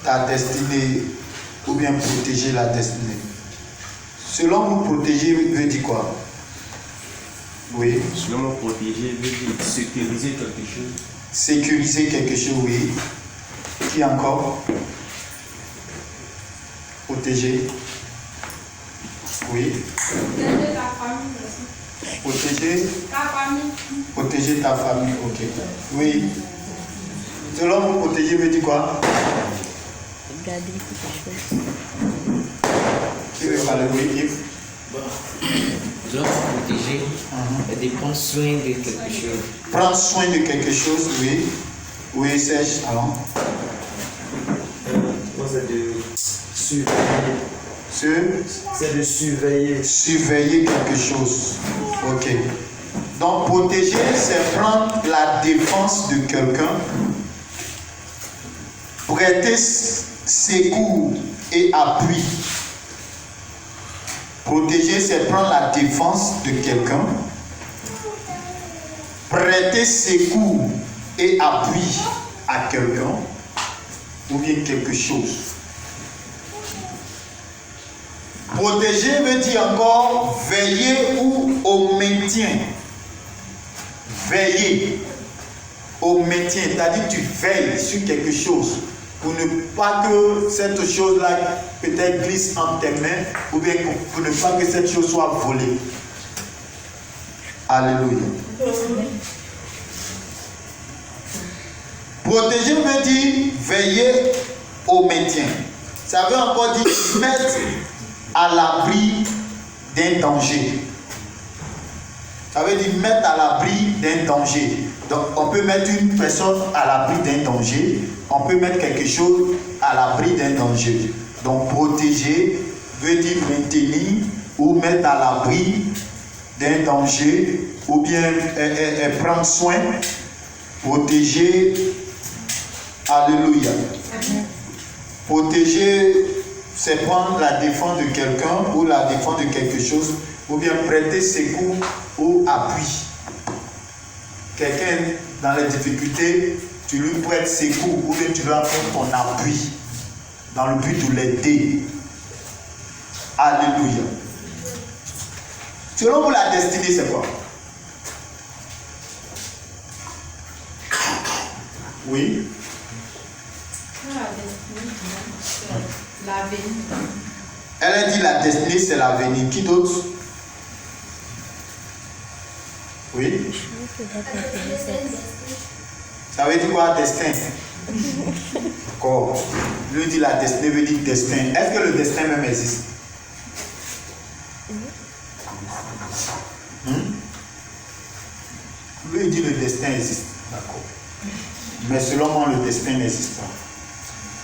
ta destinée ou bien protéger la destinée. Selon vous, protéger veut dire quoi? Oui. Selon moi, protéger veut dire sécuriser quelque chose. Sécuriser quelque chose, oui. Qui encore? Protéger. Oui. Protéger ta famille aussi. Protéger Ta famille. Protéger ta famille, ok. Oui. Selon vous, protéger veut dire quoi? Garder quelque chose. Qui veut parler? Oui, Yves. Je dois protéger et de prendre soin de quelque chose. Prendre soin de quelque chose, oui. Oui, Serge, allons. Moi, c'est de surveiller. C'est de surveiller. Surveiller quelque chose. Ok. Donc, protéger, c'est prendre la défense de quelqu'un, prêter secours et appui. Protéger, c'est prendre la défense de quelqu'un, prêter secours et appui à quelqu'un ou bien quelque chose. Protéger veut dire encore veiller ou au maintien. Veiller au maintien, c'est-à-dire que tu veilles sur quelque chose pour ne pas que cette chose-là peut-être glisse entre tes mains ou bien pour ne pas que cette chose soit volée. Alléluia. Protéger veut dire veiller au maintien. Ça veut encore dire mettre à l'abri d'un danger. Ça veut dire mettre à l'abri d'un danger. Donc on peut mettre une personne à l'abri d'un danger, on peut mettre quelque chose à l'abri d'un danger. Donc protéger veut dire maintenir ou mettre à l'abri d'un danger ou bien prendre soin, protéger. Alléluia. Protéger, c'est prendre la défense de quelqu'un ou la défense de quelque chose ou bien prêter secours ou appui. Quelqu'un dans les difficultés, tu lui prêtes secours ou bien tu lui apportes ton appui dans le but de l'aider. Alléluia. Selon vous, la destinée, c'est quoi? Oui. La destinée, c'est l'avenir. Elle a dit la destinée, c'est l'avenir. Qui d'autre? Oui. Ça veut dire quoi, destin? D'accord. Lui dit la destinée veut dire destin. Est-ce que le destin même existe? Lui dit le destin existe. D'accord. Mais selon moi, le destin n'existe pas.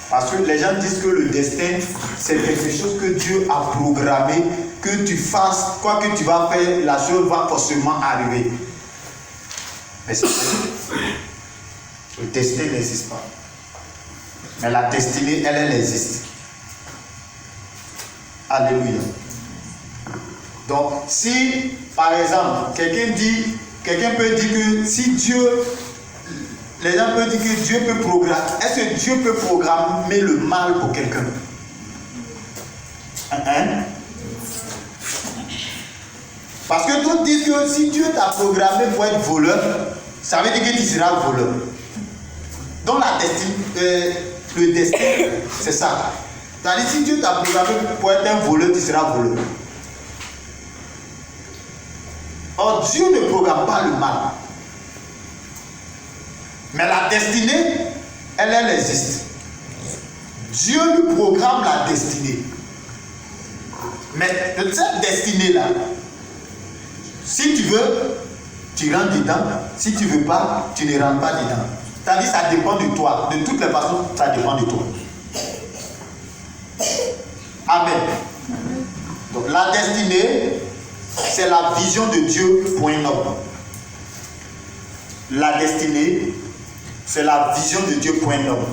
Parce que les gens disent que le destin, c'est quelque chose que Dieu a programmé, que tu fasses, quoi que tu vas faire, la chose va forcément arriver. Mais c'est pas. Le destin n'existe pas. Mais la destinée, elle existe. Alléluia. Donc, si, par exemple, quelqu'un peut dire que si Dieu, les gens peuvent dire que Dieu peut programmer. Est-ce que Dieu peut programmer le mal pour quelqu'un? Hein? Parce que d'autres disent que si Dieu t'a programmé pour être voleur, ça veut dire que tu seras voleur. Donc la destinée, le destin, c'est ça. C'est-à-dire si Dieu t'a programmé pour être un voleur, tu seras voleur. Or Dieu ne programme pas le mal. Mais la destinée, elle existe. Dieu lui programme la destinée. Mais cette destinée-là, si tu veux, tu rentres dedans. Si tu ne veux pas, tu ne rentres pas dedans. C'est-à-dire ça dépend de toi. De toutes les façons, ça dépend de toi. Amen. Donc la destinée, c'est la vision de Dieu pour un homme. La destinée, c'est la vision de Dieu pour un homme.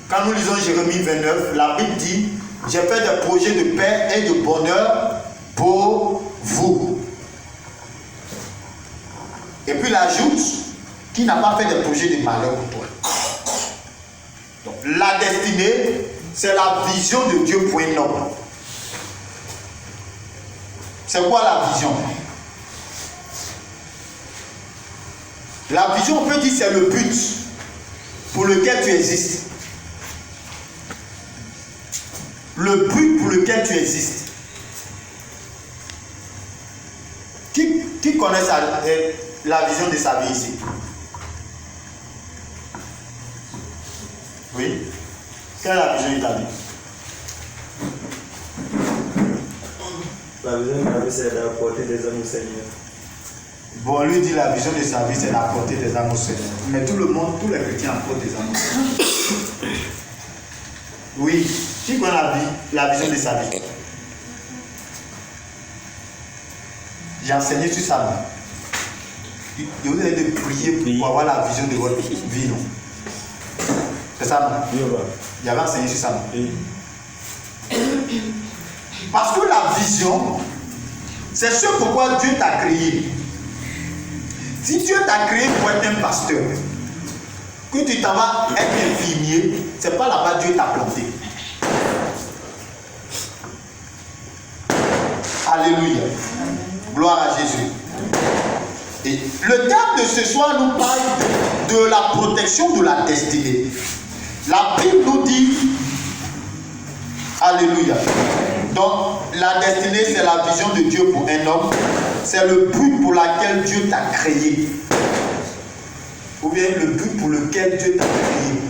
Quand nous lisons Jérémie 29, la Bible dit: j'ai fait des projets de paix et de bonheur pour vous. Et puis il ajoute qu'il n'a pas fait des projets de malheur pour toi. Donc la destinée, c'est la vision de Dieu pour un homme. C'est quoi la vision? La vision, on peut dire, c'est le but pour lequel tu existes. Le but pour lequel tu existes. Qui connaît la vision de sa vie ici? Oui? Quelle est la vision de ta vie? La vision de la vie, c'est d'apporter des âmes au Seigneur. Bon, lui dit la vision de sa vie, c'est d'apporter des âmes au Seigneur. Mais tout le monde, tous les chrétiens apportent des âmes au Seigneur. Oui, qui connaît la vision de sa vie? J'ai enseigné sur ça. Vous allez de prier pour avoir la vision de votre vie, non? C'est ça, non? Oui, on va. J'avais enseigné sur ça, non? Oui. Parce que la vision, c'est ce pourquoi Dieu t'a créé. Si Dieu t'a créé pour être un pasteur, que tu t'en vas être infirmier, c'est pas là-bas Dieu t'a planté. Alléluia. Gloire à Jésus. Et le thème de ce soir nous parle de la protection de la destinée. La Bible nous dit, alléluia. Donc, la destinée, c'est la vision de Dieu pour un homme. C'est le but pour lequel Dieu t'a créé. Ou bien le but pour lequel Dieu t'a créé.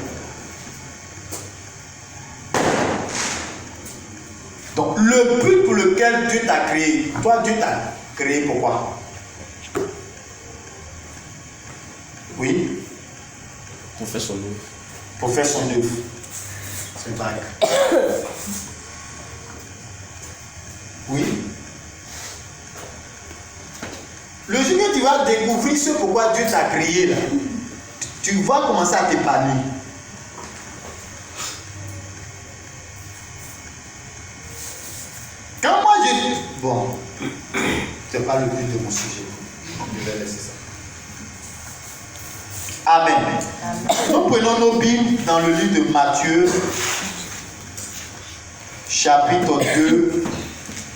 Donc, le but pour lequel Dieu t'a créé. Toi, Dieu t'a créé pourquoi? Oui? Pour faire son œuvre. Pour faire son œuvre. C'est vague. Oui? Le jour que tu vas découvrir ce pourquoi Dieu t'a créé là, tu vas commencer à t'épanouir. Quand moi je... Bon, c'est pas le but de mon sujet. Je vais laisser ça. Amen. Nous prenons nos Bibles dans le livre de Matthieu, chapitre 2,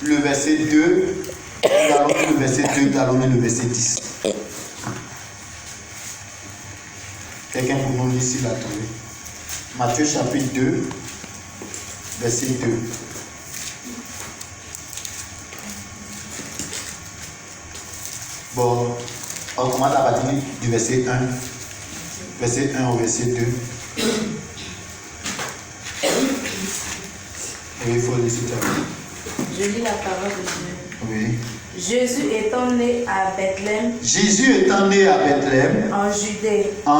le verset 2. Nous allons lire le verset 2, nous allons lire le verset 10. Quelqu'un pour nous lire s'il a trouvé. Matthieu chapitre 2, verset 2. Bon, on commence à partir du verset 1. Verset 1 au verset 2. Oui, il faut laisser ça. Je lis la parole de Dieu. Oui. Jésus étant né à Bethléem, Jésus étant né à Bethléem, en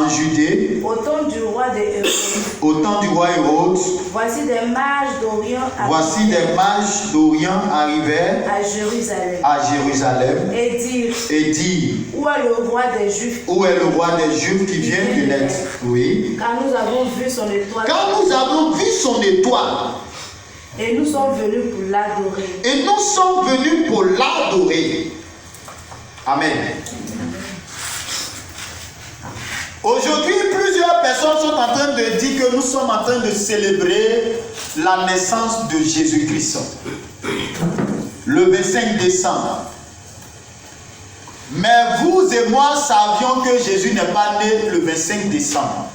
Judée, au temps du roi de Hérode, au temps du roi Hérode, voici des mages d'Orient arrivèrent à Jérusalem et dirent, où est le roi des Juifs? Où est le roi des Juifs qui vient de naître? Oui. Car nous avons vu son étoile. Car nous avons vu son étoile. Et nous sommes venus pour l'adorer. Et nous sommes venus pour l'adorer. Amen. Aujourd'hui, plusieurs personnes sont en train de dire que nous sommes en train de célébrer la naissance de Jésus-Christ. Le 25 décembre. Mais vous et moi savions que Jésus n'est pas né le 25 décembre.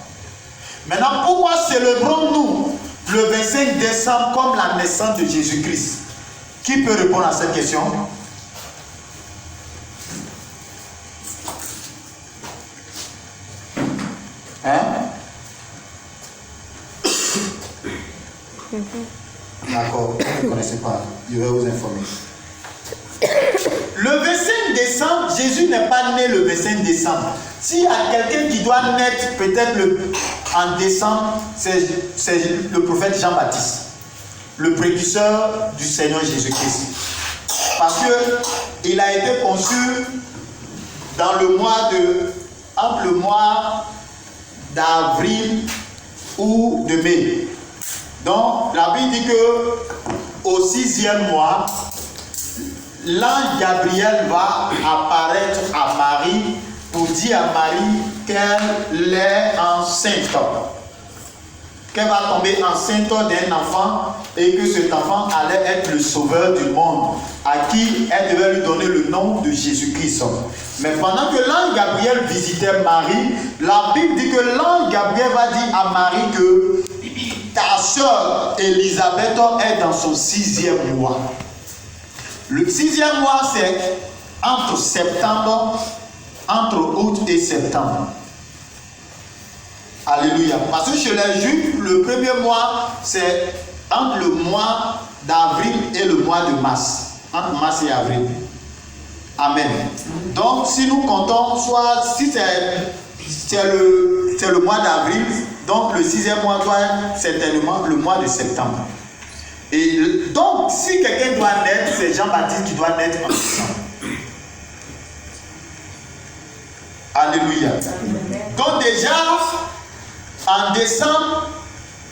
Maintenant, pourquoi célébrons-nous le 25 décembre comme la naissance de Jésus-Christ? Qui peut répondre à cette question? Hein? D'accord, vous ne connaissez pas. Je vais vous informer. Le 25 décembre, Jésus n'est pas né le 25 décembre. S'il y a quelqu'un qui doit naître peut-être en décembre, c'est le prophète Jean-Baptiste, le précurseur du Seigneur Jésus-Christ. Parce qu'il a été conçu dans le mois entre le mois d'avril ou de mai. Donc la Bible dit que au 6e mois, l'ange Gabriel va apparaître à Marie pour dire à Marie qu'elle est enceinte. qu'elle va tomber enceinte d'un enfant et que cet enfant allait être le sauveur du monde, à qui elle devait lui donner le nom de Jésus-Christ. Mais pendant que l'ange Gabriel visitait Marie, la Bible dit que l'ange Gabriel va dire à Marie que ta sœur Élisabeth est dans son 6e mois. Le 6e mois, c'est entre août et septembre. Alléluia. Parce que chez les Juifs, le premier mois, c'est entre le mois d'avril et le mois de mars. Entre mars et avril. Amen. Donc, si nous comptons, soit si c'est le mois d'avril, donc le 6e mois doit être certainement le mois de septembre. Et donc, si quelqu'un doit naître, c'est Jean-Baptiste qui doit naître en décembre. Alléluia. Donc déjà, en décembre,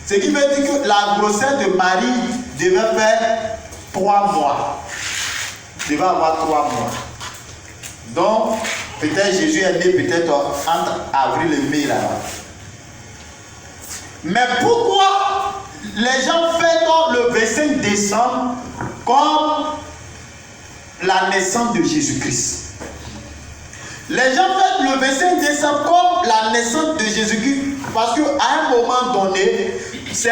ce qui veut dire que la grossesse de Marie devait faire 3 mois. Devait avoir 3 mois. Donc, peut-être Jésus est né peut-être entre avril et mai là-bas. Mais pourquoi les gens fêtent le 25 décembre comme la naissance de Jésus-Christ? Les gens fêtent le 25 décembre comme la naissance de Jésus-Christ parce qu'à un moment donné, c'est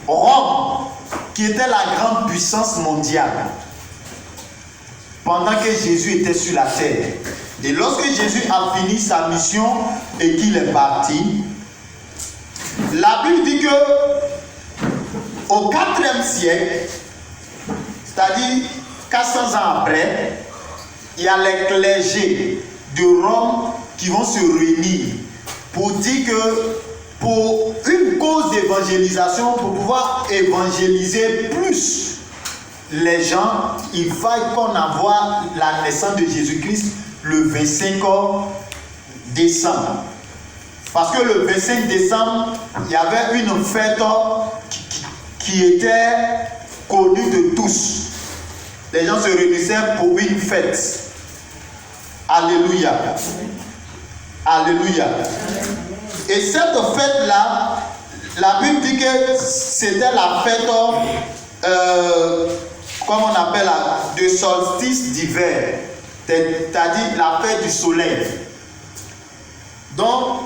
Rome qui était la grande puissance mondiale pendant que Jésus était sur la terre. Et lorsque Jésus a fini sa mission et qu'il est parti, la Bible dit que au 4e siècle, c'est-à-dire 400 ans après, il y a les clergés de Rome qui vont se réunir pour dire que pour une cause d'évangélisation, pour pouvoir évangéliser plus les gens, il faille qu'on envoie la naissance de Jésus-Christ le 25 décembre. Parce que le 25 décembre, il y avait une fête qui était connue de tous. Les gens se réunissaient pour une fête. Alléluia. Alléluia. Et cette fête-là, la Bible dit que c'était la fête, comme on appelle, de solstice d'hiver. C'est-à-dire la fête du soleil. Donc,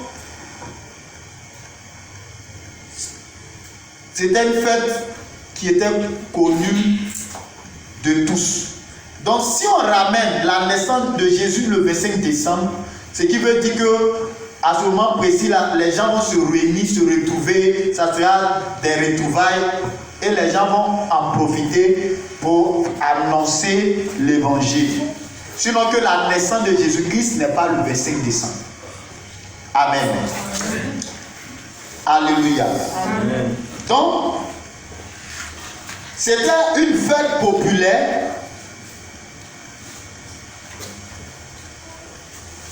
c'était une fête qui était connue de tous. Donc si on ramène la naissance de Jésus le 25 décembre, ce qui veut dire que à ce moment précis, là, les gens vont se réunir, se retrouver, ça sera des retrouvailles et les gens vont en profiter pour annoncer l'évangile. Sinon que la naissance de Jésus-Christ n'est pas le 25 décembre. Amen. Alléluia. Amen. Donc, c'était une fête populaire.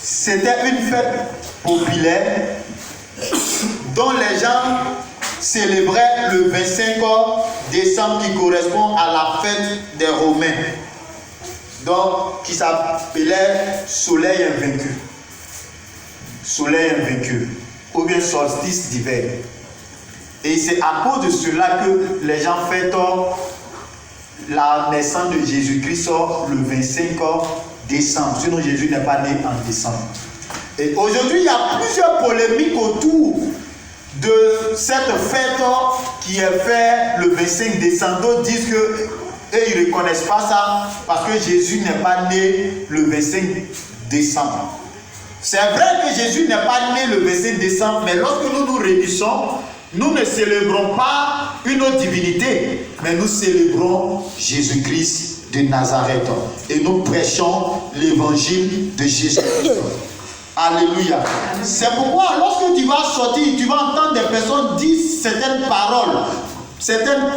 C'était une fête populaire dont les gens célébraient le 25 décembre qui correspond à la fête des Romains. Donc, qui s'appelait Soleil invaincu. Soleil invaincu. Ou bien solstice d'hiver. Et c'est à cause de cela que les gens fêtent la naissance de Jésus-Christ le 25 décembre. Sinon, Jésus n'est pas né en décembre. Et aujourd'hui, il y a plusieurs polémiques autour de cette fête qui est faite le 25 décembre. D'autres disent que ils ne reconnaissent pas ça parce que Jésus n'est pas né le 25 décembre. C'est vrai que Jésus n'est pas né le 25 décembre, mais lorsque nous nous réunissons, nous ne célébrons pas une autre divinité, mais nous célébrons Jésus-Christ de Nazareth. Et nous prêchons l'évangile de Jésus-Christ. Alléluia. C'est pourquoi lorsque tu vas sortir, tu vas entendre des personnes dire certaines paroles, certaines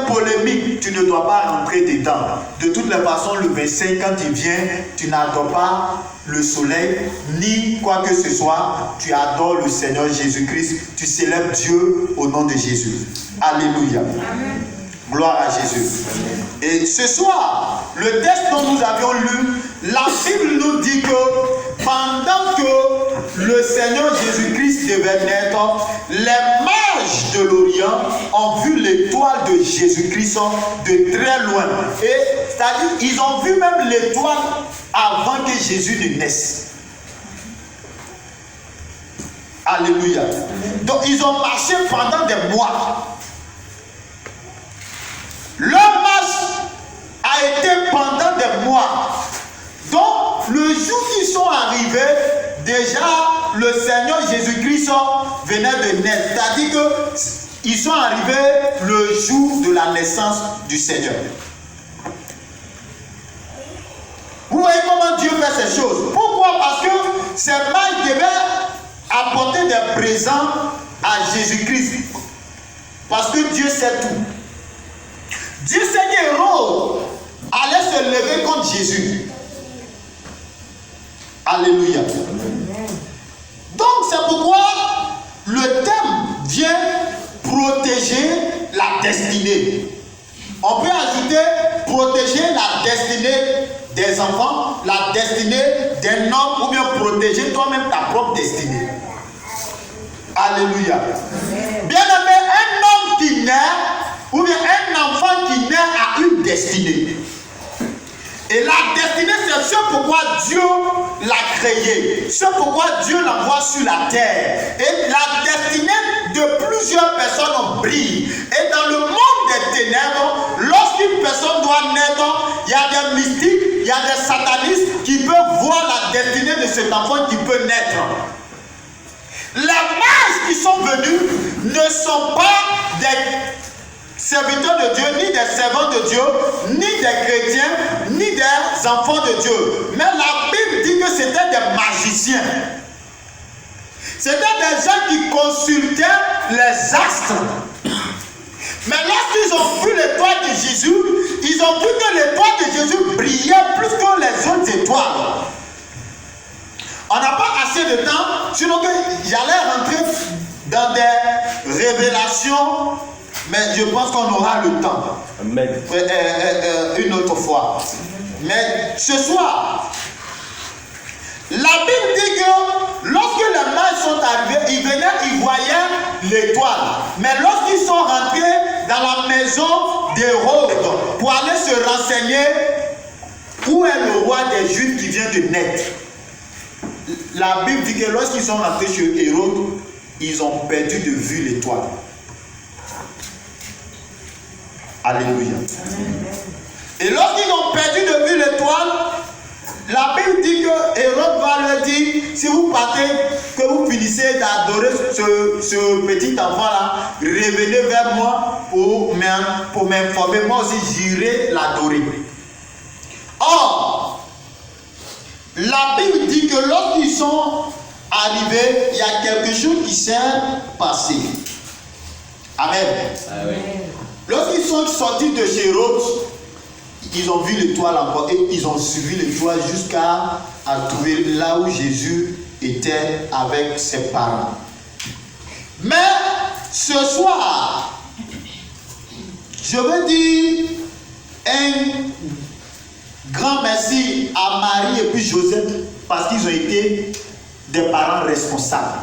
polémiques, tu ne dois pas rentrer dedans. De toutes les façons, le 25, quand tu viens, tu n'adores pas le soleil, ni quoi que ce soit, tu adores le Seigneur Jésus-Christ, tu célèbres Dieu au nom de Jésus. Alléluia. Amen. Gloire à Jésus. Et ce soir, le texte dont nous avions lu, la Bible nous dit que pendant que le Seigneur Jésus-Christ devait naître, les mages de l'Orient ont vu l'étoile de Jésus-Christ de très loin. Et c'est-à-dire, ils ont vu même l'étoile avant que Jésus ne naisse. Alléluia. Donc ils ont marché pendant des mois. Leur marche a été pendant des mois. Donc le jour qu'ils sont arrivés, déjà le Seigneur Jésus-Christ venait de naître. C'est-à-dire qu'ils sont arrivés le jour de la naissance du Seigneur. Vous voyez comment Dieu fait ces choses. Pourquoi? Parce que ces mages devaient apporter des présents à Jésus-Christ. Parce que Dieu sait tout. Dieu sait qu'Hérode allait se lever contre Jésus. Alléluia. Donc c'est pourquoi le thème vient protéger la destinée. On peut ajouter protéger la destinée des enfants, la destinée d'un homme, ou bien protéger toi-même ta propre destinée. Alléluia. Bien-aimé, un homme qui naît, ou bien un enfant qui naît a une destinée. Et la destinée, c'est ce pourquoi Dieu l'a créé, ce pourquoi Dieu l'envoie sur la terre. Et la destinée de plusieurs personnes brille. Et dans le monde des ténèbres, lorsqu'une personne doit naître, il y a des mystiques, il y a des satanistes qui peuvent voir la destinée de cet enfant qui peut naître. Les mages qui sont venus ne sont pas des serviteurs de Dieu, ni des servants de Dieu, ni des chrétiens, ni des enfants de Dieu. Mais la Bible dit que c'était des magiciens. C'était des gens qui consultaient les astres. Mais lorsqu'ils ont vu l'étoile de Jésus, ils ont vu que l'étoile de Jésus brillait plus que les autres étoiles. On n'a pas assez de temps, sinon j'allais rentrer dans des révélations. Mais je pense qu'on aura le temps. Amen. Une autre fois. Mais ce soir, la Bible dit que lorsque les mages sont arrivés, ils venaient, ils voyaient l'étoile. Mais lorsqu'ils sont rentrés dans la maison d'Hérode pour aller se renseigner où est le roi des Juifs qui vient de naître, la Bible dit que lorsqu'ils sont rentrés chez Hérode, ils ont perdu de vue l'étoile. Alléluia. Et lorsqu'ils ont perdu de vue l'étoile, la Bible dit que Hérode va leur dire, si vous partez, que vous finissez d'adorer ce petit enfant-là, revenez vers moi pour m'informer. Moi aussi, j'irai l'adorer. Or, la Bible dit que lorsqu'ils sont arrivés, il y a quelque chose qui s'est passé. Amen. Amen. Lorsqu'ils sont sortis de chez Hérode, ils ont vu l'étoile encore et ils ont suivi l'étoile jusqu'à trouver là où Jésus était avec ses parents. Mais ce soir, je veux dire un grand merci à Marie et puis Joseph parce qu'ils ont été des parents responsables.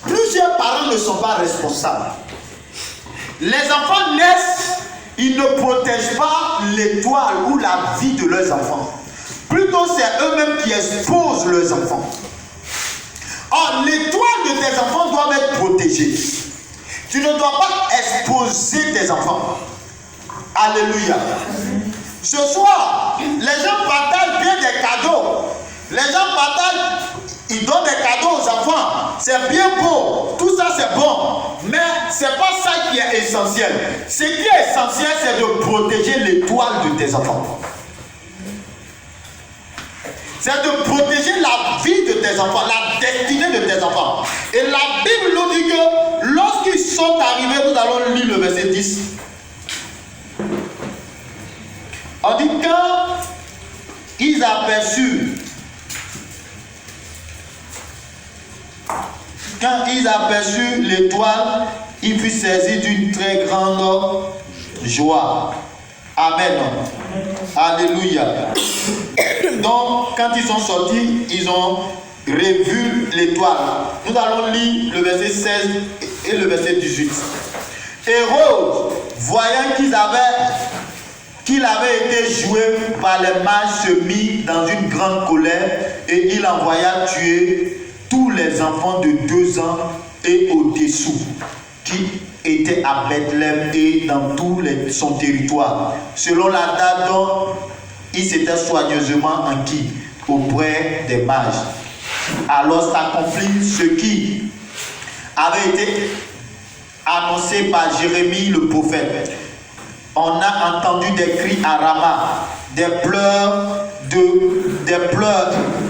Plusieurs parents ne sont pas responsables. Les enfants naissent, ils ne protègent pas l'étoile ou la vie de leurs enfants. Plutôt, c'est eux-mêmes qui exposent leurs enfants. Or, l'étoile de tes enfants doit être protégée. Tu ne dois pas exposer tes enfants. Alléluia. Ce soir, les gens partagent bien des cadeaux. Les gens partagent, ils donnent des cadeaux aux enfants. C'est bien beau. Tout ça, c'est bon. Mais ce n'est pas ça qui est essentiel. Ce qui est essentiel, c'est de protéger l'étoile de tes enfants. C'est de protéger la vie de tes enfants, la destinée de tes enfants. Et la Bible nous dit que lorsqu'ils sont arrivés, nous allons lire le verset 10. On dit quand ils aperçurent l'étoile, ils furent saisis d'une très grande joie. Amen. Alléluia. Donc, quand ils sont sortis, ils ont revu l'étoile. Nous allons lire le verset 16 et le verset 18. Hérode, voyant qu'il avait été joué par les mages, se mit dans une grande colère et il envoya tuer tous les enfants de 2 ans et au-dessous qui étaient à Bethléem et dans tout son territoire, selon la date dont il s'était soigneusement enquis auprès des mages. Alors s'accomplit ce qui avait été annoncé par Jérémie le prophète. On a entendu des cris à Rama, des pleurs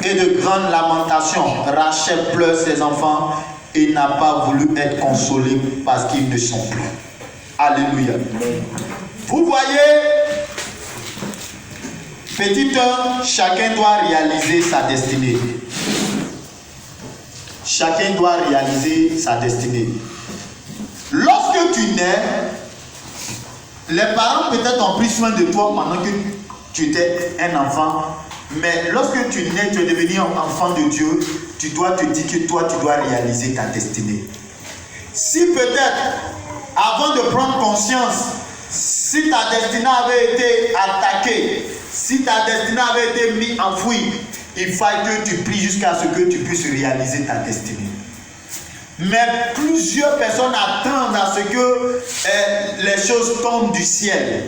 et de grandes lamentations. Rachel pleure ses enfants et n'a pas voulu être consolé parce qu'ils ne sont plus. Alléluia. Vous voyez, petit 1, chacun doit réaliser sa destinée. Chacun doit réaliser sa destinée. Lorsque tu nais, les parents peut-être ont pris soin de toi pendant que tu étais un enfant, mais lorsque tu nais, tu es devenu un enfant de Dieu, tu dois te dire que toi, tu dois réaliser ta destinée. Si peut-être, avant de prendre conscience, si ta destinée avait été attaquée, si ta destinée avait été mise en fuite, il faut que tu pries jusqu'à ce que tu puisses réaliser ta destinée. Mais plusieurs personnes attendent à ce que les choses tombent du ciel.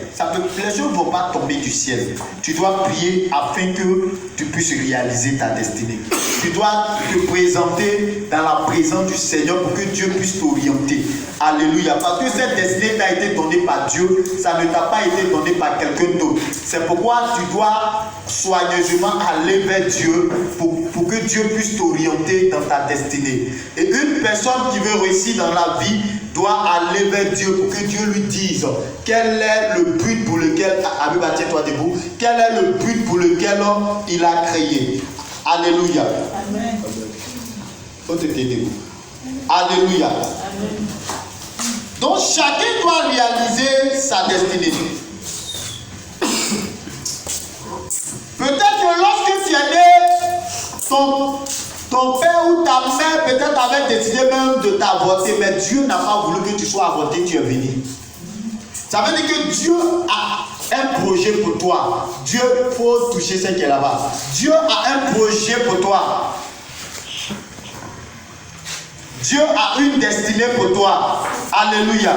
Les choses ne vont pas tomber du ciel. Tu dois prier afin que tu puisses réaliser ta destinée. Tu dois te présenter dans la présence du Seigneur pour que Dieu puisse t'orienter. Alléluia. Parce que cette destinée t'a été donnée par Dieu, ça ne t'a pas été donné par quelqu'un d'autre. C'est pourquoi tu dois soigneusement aller vers Dieu pour que Dieu puisse t'orienter dans ta destinée. Et une personne qui veut réussir dans la vie doit aller vers Dieu pour que Dieu lui dise quel est le but pour lequel, tiens-toi debout, quel est le but pour lequel il a créé. Alléluia. Amen. Faut te tenir debout. Alléluia. Amen. Donc chacun doit réaliser sa destinée. Peut-être que lorsque tu es né, ton père ou ta mère peut-être avait décidé même de t'avorter, mais Dieu n'a pas voulu que tu sois avorté, tu es venu. Ça veut dire que Dieu a un projet pour toi. Dieu, il faut toucher ce qui est là-bas. Dieu a un projet pour toi. Dieu a une destinée pour toi. Alléluia.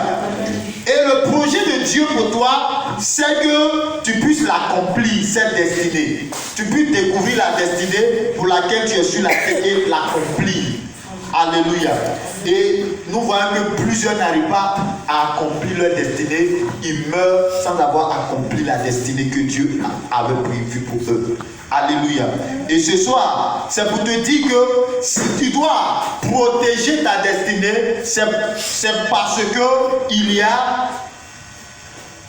Et le projet de Dieu pour toi, c'est que tu puisses l'accomplir, cette destinée. Tu puisses découvrir la destinée pour laquelle tu es sur la terre et l'accomplir. Alléluia. Et nous voyons que plusieurs n'arrivent pas à accomplir leur destinée. Ils meurent sans avoir accompli la destinée que Dieu avait prévue pour eux. Alléluia. Et ce soir, c'est pour te dire que si tu dois protéger ta destinée, c'est parce que il y a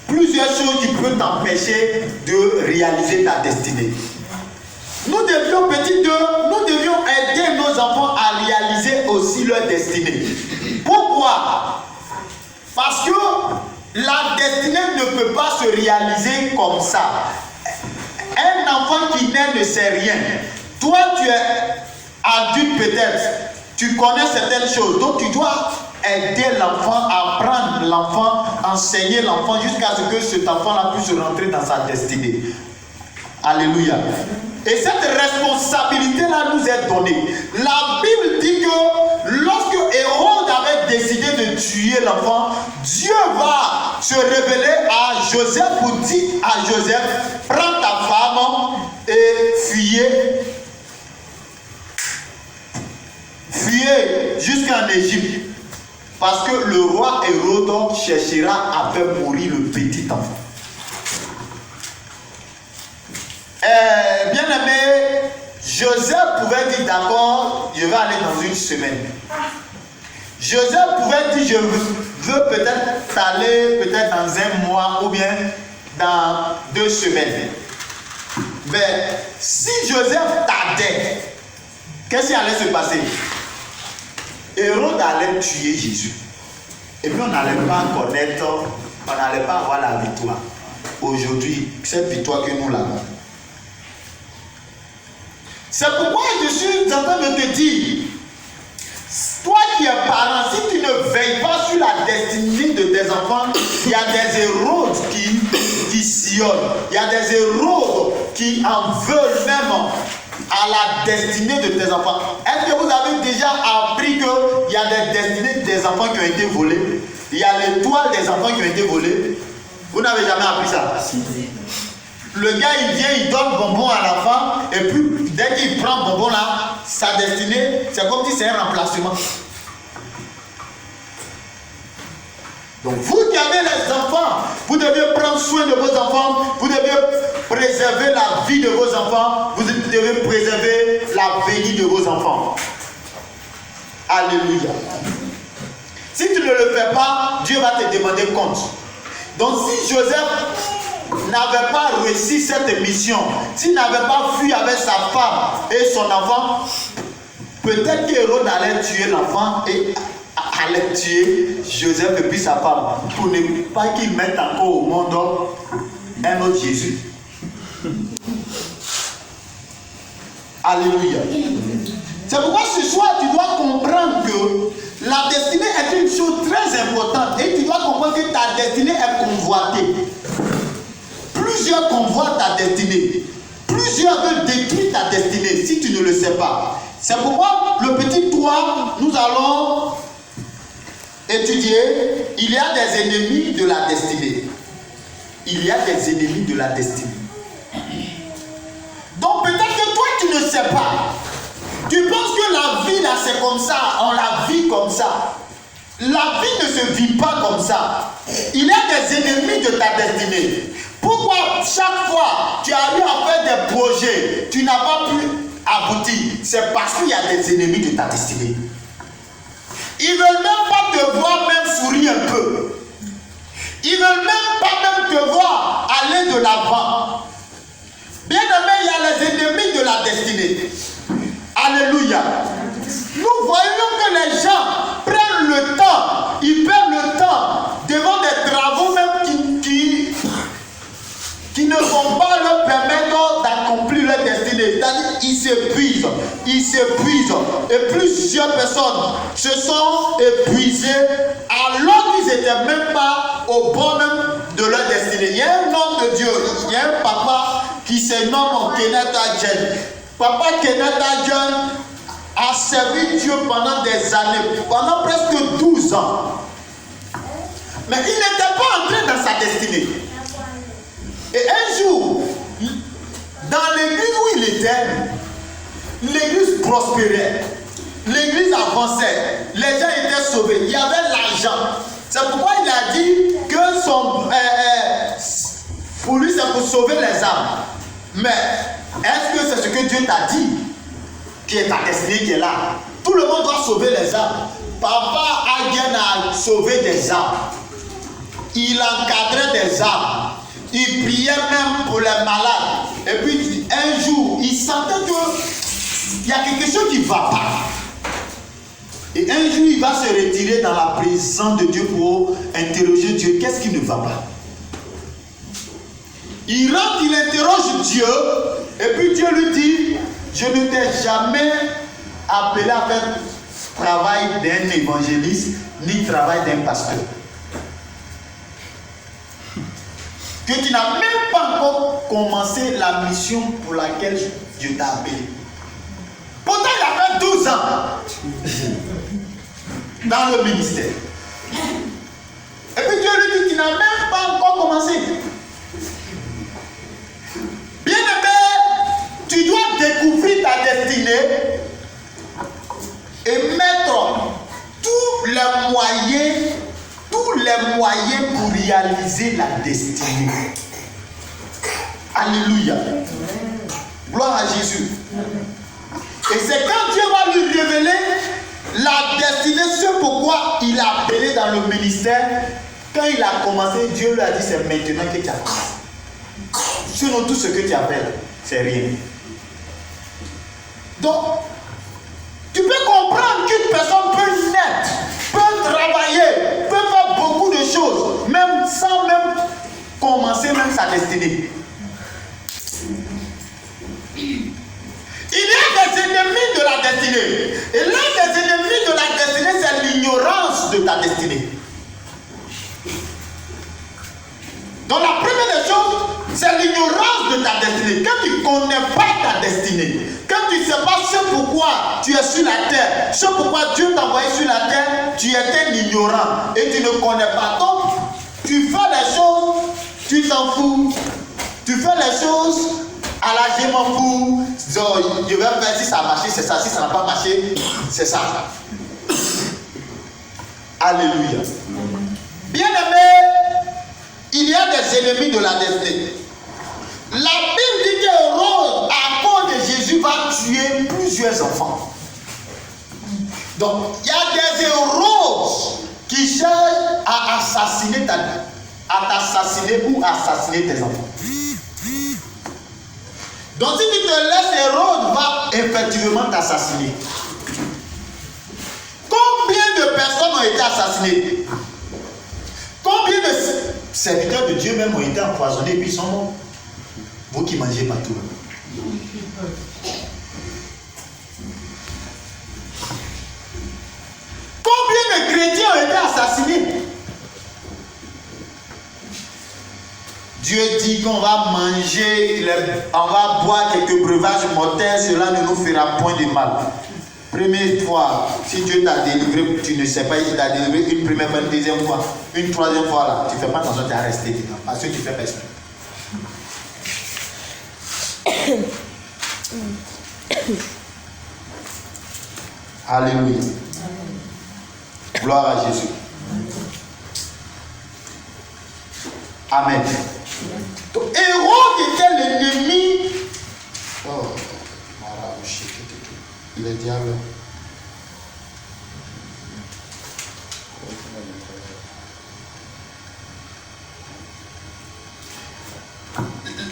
plusieurs choses qui peuvent t'empêcher de réaliser ta destinée. Nous devions aider nos enfants à réaliser aussi leur destinée. Pourquoi? Parce que la destinée ne peut pas se réaliser comme ça. Un enfant qui naît ne sait rien. Toi, tu es adulte peut-être. Tu connais certaines choses. Donc, tu dois aider l'enfant, apprendre l'enfant, enseigner l'enfant jusqu'à ce que cet enfant-là puisse rentrer dans sa destinée. Alléluia. Et cette responsabilité-là nous est donnée. La Bible dit que lorsque Hérode avait décidé de tuer l'enfant, Dieu va se révéler à Joseph pour dire à Joseph, prends ta femme et fuyez jusqu'en Égypte. Parce que le roi Hérode cherchera à faire mourir le petit enfant. Bien aimé, Joseph pouvait dire d'accord, je vais aller dans une semaine. Joseph pouvait dire je veux peut-être aller peut-être dans un mois ou bien dans 2 semaines. Mais si Joseph tardait, qu'est-ce qui allait se passer? Hérode allait tuer Jésus. Et puis on n'allait pas connaître, on n'allait pas avoir la victoire. Aujourd'hui, cette victoire que nous l'avons. C'est pourquoi je suis en train de te dire, toi qui es parent, si tu ne veilles pas sur la destinée de tes enfants, il y a des héros qui sillonnent, il y a des héros qui en veulent même à la destinée de tes enfants. Est-ce que vous avez déjà appris qu'il y a des destinées des enfants qui ont été volées? Il y a l'étoile des enfants qui ont été volées. Vous n'avez jamais appris ça? Le gars, il vient, il donne bonbon à l'enfant, et puis dès qu'il prend bonbon là, sa destinée, c'est comme si c'est un remplacement. Donc vous qui avez les enfants, vous devez prendre soin de vos enfants, vous devez préserver la vie de vos enfants, vous devez préserver l'avenir de vos enfants. Alléluia. Si tu ne le fais pas, Dieu va te demander compte. Donc si Joseph n'avait pas réussi cette mission, s'il n'avait pas fui avec sa femme et son enfant, peut-être qu'Hérode allait tuer l'enfant et allait tuer Joseph et puis sa femme, pour ne pas qu'il mette encore au monde un autre Jésus. Alléluia. C'est pourquoi ce soir tu dois comprendre que la destinée est une chose très importante et tu dois comprendre que ta destinée est convoitée. Plusieurs convoitent ta destinée. Plusieurs veulent détruire ta destinée si tu ne le sais pas. C'est pourquoi le petit toit, nous allons étudier. Il y a des ennemis de la destinée. Il y a des ennemis de la destinée. Donc peut-être que toi tu ne sais pas. Tu penses que la vie là c'est comme ça, on la vit comme ça. La vie ne se vit pas comme ça. Il y a des ennemis de ta destinée. Pourquoi chaque fois tu as eu à faire des projets, tu n'as pas pu aboutir? C'est parce qu'il y a des ennemis de ta destinée. Ils ne veulent même pas te voir même sourire un peu. Ils ne veulent même pas même te voir aller de l'avant. Bien aimé, il y a les ennemis de la destinée. Alléluia. Nous voyons que les gens prennent le temps, ils perdent le temps devant des travaux même qui ne vont pas leur permettre d'accomplir leur destinée. C'est-à-dire qu'ils s'épuisent, ils s'épuisent. Et plusieurs personnes se sont épuisées alors qu'ils n'étaient même pas au bord même de leur destinée. Il y a un homme de Dieu, il y a un papa qui se nomme Kenneth Hagin. Papa Kenneth Hagin a servi Dieu pendant des années, pendant presque 12 ans. Mais il n'était pas entré dans sa destinée. Et un jour, dans l'église où il était, l'église prospérait, l'église avançait, les gens étaient sauvés, il y avait l'argent. C'est pourquoi il a dit que pour lui c'est pour sauver les âmes. Mais est-ce que c'est ce que Dieu t'a dit qui est ta destinée qui est là? Tout le monde doit sauver les âmes. Papa Hagin a sauvé des âmes. Il encadrait des âmes. Il priait même pour les malades. Et puis un jour, il sentait qu'il y a quelque chose qui ne va pas. Et un jour, il va se retirer dans la présence de Dieu pour interroger Dieu. Qu'est-ce qui ne va pas? Il rentre, il interroge Dieu. Et puis Dieu lui dit, je ne t'ai jamais appelé à faire travail d'un évangéliste, ni travail d'un pasteur. Que tu n'as même pas encore commencé la mission pour laquelle Dieu t'a appelé. Pourtant, il a fait 12 ans dans le ministère. Et puis Dieu lui dit, tu n'as même pas encore commencé. Bien-aimé, tu dois découvrir ta destinée et mettre tous les moyens pour réaliser la destinée. Alléluia. Gloire à Jésus. Et c'est quand Dieu va lui révéler la destinée, ce pourquoi il a appelé dans le ministère. Quand il a commencé, Dieu lui a dit, c'est maintenant que tu as commencé. Sinon tout ce que tu appelles, c'est rien. Donc, tu peux comprendre qu'une personne peut naître, peut travailler, peut faire beaucoup de choses, même sans même commencer même sa destinée. Il y a ta destinée. Donc la première des choses, c'est l'ignorance de ta destinée. Quand tu ne connais pas ta destinée, quand tu ne sais pas ce pourquoi tu es sur la terre, ce pourquoi Dieu t'a envoyé sur la terre, tu es un ignorant et tu ne connais pas. Donc, tu fais les choses, tu t'en fous. Tu fais les choses à la je m'en fous. Je vais faire si ça a marché, c'est ça. Si ça n'a pas marché, c'est ça. Alléluia. Bien-aimé, il y a des ennemis de la destinée. La Bible dit qu'Hérode, à cause de Jésus, va tuer plusieurs enfants. Donc, il y a des Hérodes qui cherchent à assassiner t'assassiner ou assassiner tes enfants. Donc, si tu te laisses, Hérode va effectivement t'assassiner. Combien de personnes ont été assassinées? Combien de serviteurs de Dieu même ont été empoisonnés et puis ils sont morts? Vous qui mangez partout. Combien de chrétiens ont été assassinés? Dieu dit qu'on va manger, on va boire quelques breuvages mortels, cela ne nous fera point de mal. Première fois, si Dieu t'a délivré, tu ne sais pas, il t'a délivré une première fois, une deuxième fois, une troisième fois là, tu ne fais pas attention, tu es resté dedans, parce que tu fais pas exprès. Alléluia. Gloire à Jésus. Amen. Donc, Hérode était l'ennemi. Oh, le diable.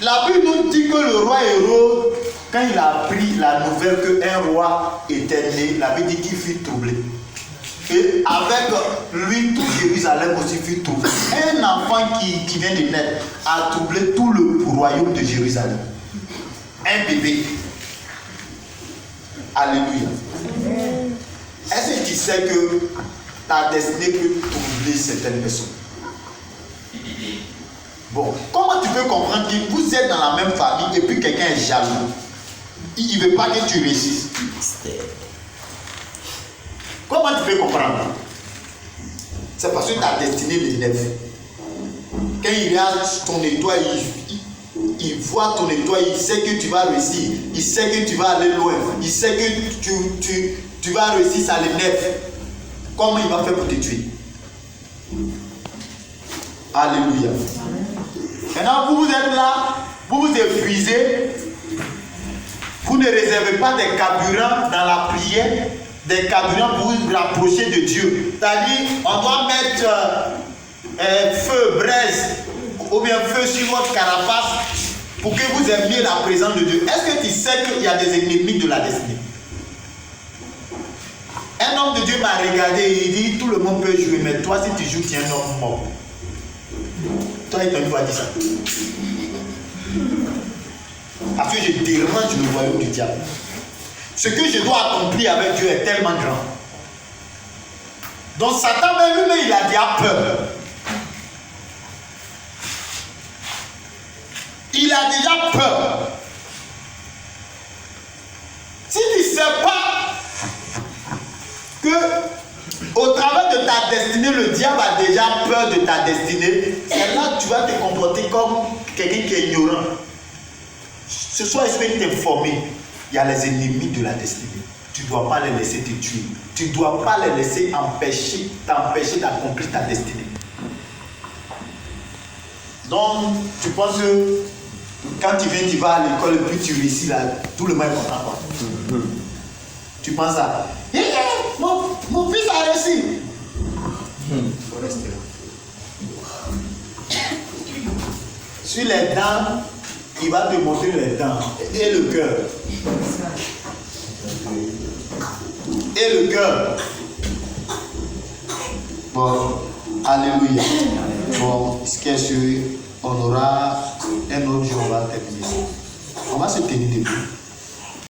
La Bible nous dit que le roi Hérode, quand il a appris la nouvelle qu'un roi était né, la Bible dit qu'il fut troublé. Et avec lui, tout Jérusalem aussi fut troublé. Un enfant qui vient de naître a troublé tout le royaume de Jérusalem. Un bébé. Alléluia. Est-ce que tu sais que ta destinée peut troubler certaines personnes? Bon, comment tu peux comprendre que vous êtes dans la même famille et puis quelqu'un est jaloux? Il ne veut pas que tu réussisses. Comment tu peux comprendre? C'est parce que ta destinée l'énerve. Quand il regarde ton étoile, il voit ton étoile, il sait que tu vas réussir. Il sait que tu vas aller loin. Il sait que tu vas réussir, ça l'énerve. Comment il va faire pour te tuer? Alléluia. Maintenant, vous êtes là, vous vous épuisez. Vous ne réservez pas des carburants dans la prière, des carburants pour vous rapprocher de Dieu. C'est-à-dire, on doit mettre feu, braise, ou bien feu sur votre carapace pour que vous aimiez la présence de Dieu. Est-ce que tu sais qu'il y a des ennemis de la destinée? Un homme de Dieu m'a regardé et il dit, tout le monde peut jouer, mais toi, si tu joues, tu es un homme mort. Toi, il t'a une fois dit ça. Parce que je dérange le royaume du diable. Ce que je dois accomplir avec Dieu est tellement grand. Donc Satan même lui-même, il a déjà peur. Il a déjà peur. Si tu ne sais pas que au travers de ta destinée, le diable a déjà peur de ta destinée, c'est là que tu vas te comporter comme quelqu'un qui est ignorant. Ce soir, je vais t'informer. Il y a les ennemis de la destinée. Tu ne dois pas les laisser te tuer. Tu ne dois pas les laisser t'empêcher d'accomplir ta destinée. Donc, tu penses que quand tu vas à l'école et puis tu réussis là, tout le monde est content quoi. Tu penses ça. Mon fils a réussi. Il faut rester là. Sur les dents, il va te montrer les dents et le cœur. Et le cœur. Bon, alléluia. Bon, ce qui est sûr, on aura un autre jour, on va terminer. On va se tenir debout.